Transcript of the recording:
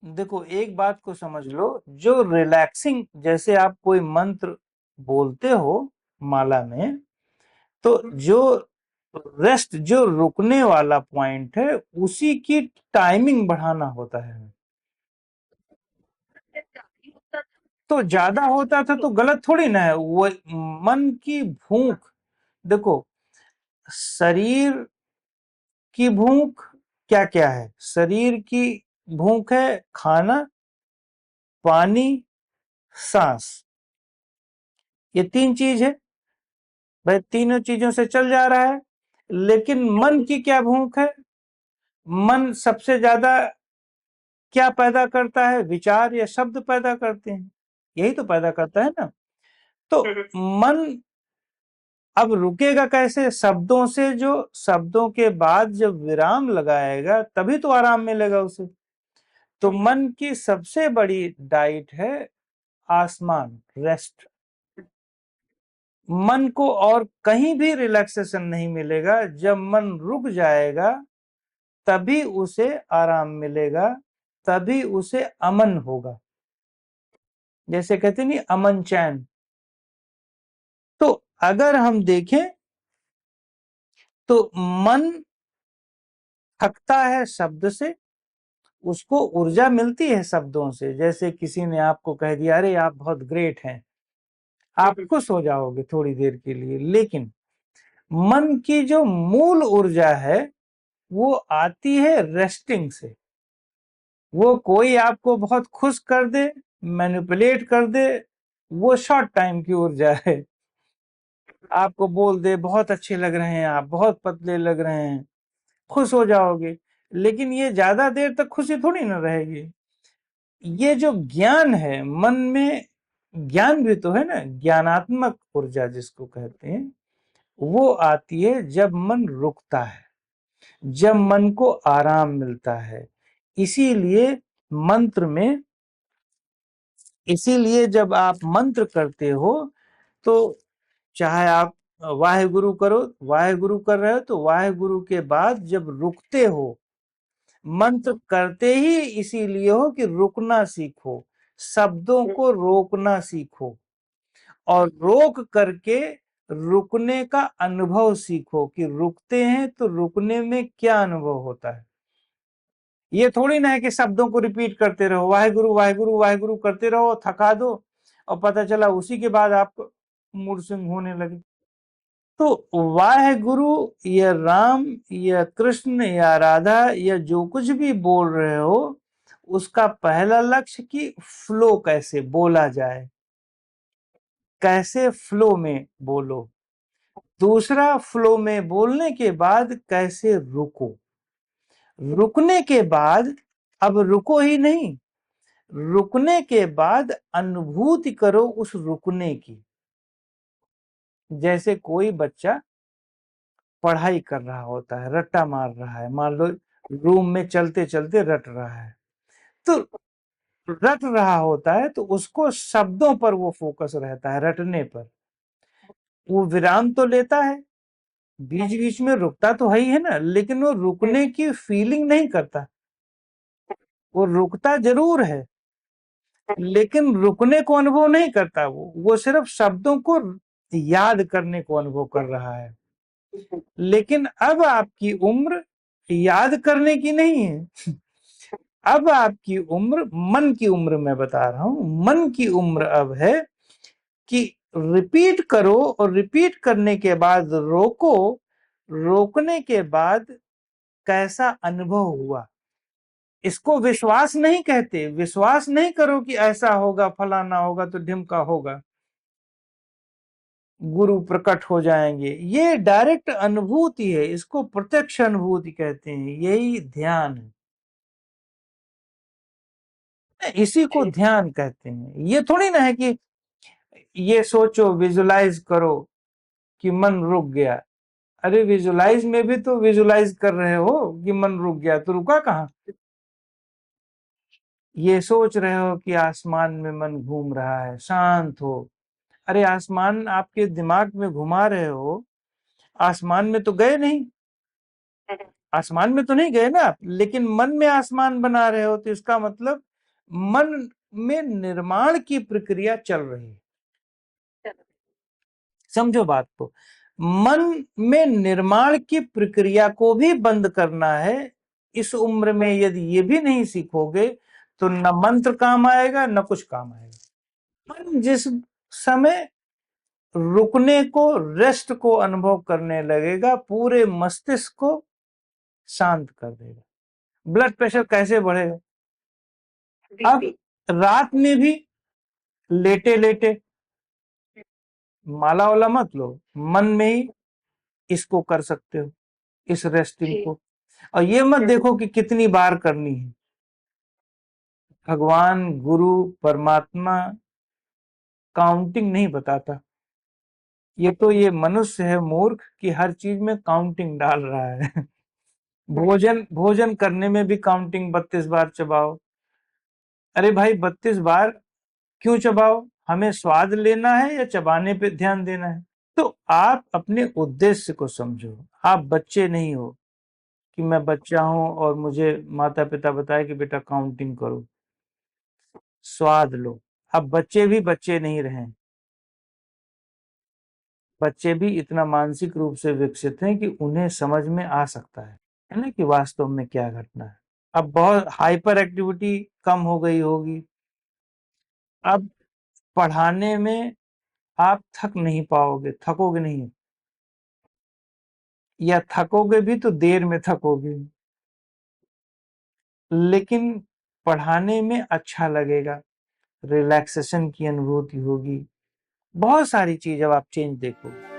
देखो एक बात को समझ लो, जो रिलैक्सिंग, जैसे आप कोई मंत्र बोलते हो माला में, तो जो रेस्ट, जो रुकने वाला पॉइंट है, उसी की टाइमिंग बढ़ाना होता है। तो ज्यादा होता था तो गलत थोड़ी ना है वो। मन की भूख, देखो शरीर की भूख क्या क्या है? शरीर की भूख है खाना, पानी, सांस, ये 3 चीज है भाई। तीनों चीजों से चल जा रहा है। लेकिन मन की क्या भूख है? मन सबसे ज्यादा क्या पैदा करता है? विचार या शब्द पैदा करते हैं, यही तो पैदा करता है ना। तो मन अब रुकेगा कैसे? शब्दों से। जो शब्दों के बाद जब विराम लगाएगा तभी तो आराम मिलेगा उसे। तो मन की सबसे बड़ी डाइट है आसमान, रेस्ट। मन को और कहीं भी रिलैक्सेशन नहीं मिलेगा। जब मन रुक जाएगा तभी उसे आराम मिलेगा, तभी उसे अमन होगा। जैसे कहते नहीं, अमन चैन। तो अगर हम देखें तो मन थकता है शब्द से, उसको ऊर्जा मिलती है शब्दों से। जैसे किसी ने आपको कह दिया अरे आप बहुत ग्रेट हैं, आप खुश हो जाओगे थोड़ी देर के लिए। लेकिन मन की जो मूल ऊर्जा है वो आती है रेस्टिंग से। वो कोई आपको बहुत खुश कर दे, मैनिपुलेट कर दे, वो शॉर्ट टाइम की ऊर्जा है। आपको बोल दे बहुत अच्छे लग रहे हैं, आप बहुत पतले लग रहे हैं, खुश हो जाओगे। लेकिन ये ज्यादा देर तक खुशी थोड़ी ना रहेगी। ये जो ज्ञान है मन में, ज्ञान भी तो है ना, ज्ञानात्मक ऊर्जा जिसको कहते हैं, वो आती है जब मन रुकता है, जब मन को आराम मिलता है। इसीलिए मंत्र में, इसीलिए जब आप मंत्र करते हो तो चाहे आप वाहेगुरु करो, वाहेगुरु कर रहे हो तो वाहेगुरु के बाद जब रुकते हो, मंत्र करते ही इसीलिए हो कि रुकना सीखो, शब्दों को रोकना सीखो, और रोक करके रुकने का अनुभव सीखो कि रुकते हैं तो रुकने में क्या अनुभव होता है। ये थोड़ी ना है कि शब्दों को रिपीट करते रहो, वाहेगुरु वाहेगुरु वाहेगुरु करते रहो, थका दो और पता चला उसी के बाद आप मूड स्विंग होने लगे। तो वाहेगुरु या राम या कृष्ण या राधा या जो कुछ भी बोल रहे हो, उसका पहला लक्ष्य कि फ्लो कैसे बोला जाए, कैसे फ्लो में बोलो। दूसरा, फ्लो में बोलने के बाद कैसे रुको। रुकने के बाद, अब रुको ही नहीं, रुकने के बाद अनुभूति करो उस रुकने की। जैसे कोई बच्चा पढ़ाई कर रहा होता है, रट्टा मार रहा है, मान लो रूम में चलते चलते रट रहा है, तो रट रहा होता है तो उसको शब्दों पर वो फोकस रहता है, रटने पर। वो विराम तो लेता है, बीच बीच में रुकता तो है ही है ना, लेकिन वो रुकने की फीलिंग नहीं करता। वो रुकता जरूर है लेकिन रुकने को अनुभव नहीं करता। वो सिर्फ शब्दों को याद करने को अनुभव कर रहा है। लेकिन अब आपकी उम्र याद करने की नहीं है। अब आपकी उम्र, मन की उम्र मैं बता रहा हूं, मन की उम्र अब है कि रिपीट करो, और रिपीट करने के बाद रोको, रोकने के बाद कैसा अनुभव हुआ। इसको विश्वास नहीं कहते। विश्वास नहीं करो कि ऐसा होगा, फलाना होगा तो ढिमका होगा, गुरु प्रकट हो जाएंगे। ये डायरेक्ट अनुभूति है, इसको प्रत्यक्ष अनुभूति कहते हैं, यही ध्यान है, इसी को ध्यान कहते हैं। ये थोड़ी ना है कि ये सोचो, विजुलाइज करो कि मन रुक गया। अरे विजुलाइज में भी तो विजुलाइज कर रहे हो कि मन रुक गया, तो रुका कहाँ? ये सोच रहे हो कि आसमान में मन घूम रहा है, शांत हो। अरे आसमान आपके दिमाग में घुमा रहे हो, आसमान में तो गए नहीं, आसमान में तो नहीं गए ना आप, लेकिन मन में आसमान बना रहे हो। तो इसका मतलब मन में निर्माण की प्रक्रिया चल रही है। समझो बात को, मन में निर्माण की प्रक्रिया को भी बंद करना है। इस उम्र में यदि ये भी नहीं सीखोगे तो न मंत्र काम आएगा न कुछ काम आएगा। मन जिस समय रुकने को, रेस्ट को अनुभव करने लगेगा, पूरे मस्तिष्क को शांत कर देगा। ब्लड प्रेशर कैसे बढ़ेगा? अब रात में भी लेटे लेटे माला वाला मत लो, मन में ही इसको कर सकते हो, इस रेस्टिंग को। और ये मत देखो कि कितनी बार करनी है। भगवान, गुरु, परमात्मा काउंटिंग नहीं बताता। ये मनुष्य है मूर्ख कि हर चीज में काउंटिंग डाल रहा है। भोजन भोजन करने में भी काउंटिंग 32 बार चबाओ। अरे भाई 32 बार क्यों चबाओ? हमें स्वाद लेना है या चबाने पे ध्यान देना है? तो आप अपने उद्देश्य को समझो। आप बच्चे नहीं हो कि मैं बच्चा हूं और मुझे माता पिता बताए कि बेटा काउंटिंग करो। स्वाद लो। अब बच्चे भी बच्चे नहीं रहे। बच्चे भी इतना मानसिक रूप से विकसित हैं कि उन्हें समझ में आ सकता है ना, कि वास्तव में क्या घटना है। अब बहुत हाइपर एक्टिविटी कम हो गई होगी। अब पढ़ाने में आप थक नहीं पाओगे, थकोगे नहीं, या थकोगे भी तो देर में थकोगे, लेकिन पढ़ाने में अच्छा लगेगा, रिलैक्सेशन की अनुभूति होगी। बहुत सारी चीज अब आप चेंज देखोगे।